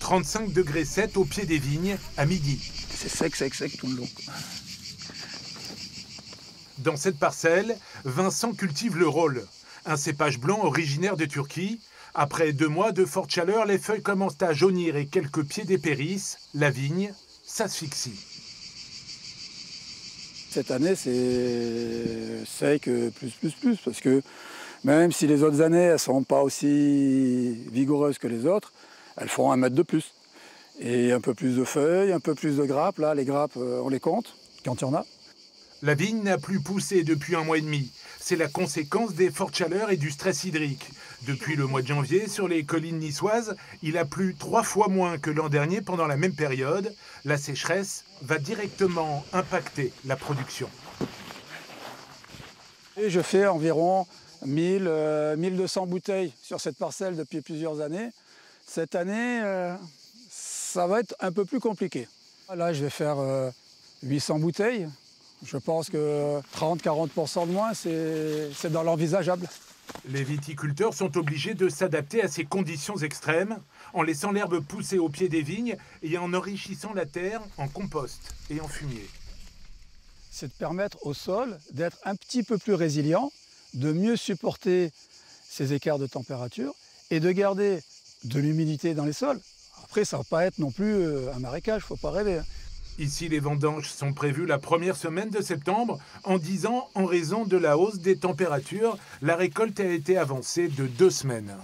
35,7 degrés au pied des vignes à midi. C'est sec, sec, sec tout le long. Dans cette parcelle, Vincent cultive le rolle, un cépage blanc originaire de Turquie. Après 2 mois de forte chaleur, les feuilles commencent à jaunir et quelques pieds dépérissent. La vigne s'asphyxie. Cette année, c'est sec plus, parce que même si les autres années, elles ne sont pas aussi vigoureuses que les autres, elles font 1 mètre de plus. Et un peu plus de feuilles, un peu plus de grappes. Là, les grappes, on les compte, quand il y en a. La vigne n'a plus poussé depuis 1 mois et demi. C'est la conséquence des fortes chaleurs et du stress hydrique. Depuis le mois de janvier, sur les collines niçoises, il a plu 3 fois moins que l'an dernier pendant la même période. La sécheresse va directement impacter la production. Et je fais environ 1200 bouteilles sur cette parcelle depuis plusieurs années. Cette année, ça va être un peu plus compliqué. Là, je vais faire 800 bouteilles. Je pense que 30-40% de moins, c'est dans l'envisageable. Les viticulteurs sont obligés de s'adapter à ces conditions extrêmes, en laissant l'herbe pousser au pied des vignes et en enrichissant la terre en compost et en fumier. C'est de permettre au sol d'être un petit peu plus résilient, de mieux supporter ces écarts de température et de garder de l'humidité dans les sols. Après, ça ne va pas être non plus un marécage, il ne faut pas rêver. Ici, les vendanges sont prévues la première semaine de septembre. En 10 ans, en raison de la hausse des températures, la récolte a été avancée de 2 semaines.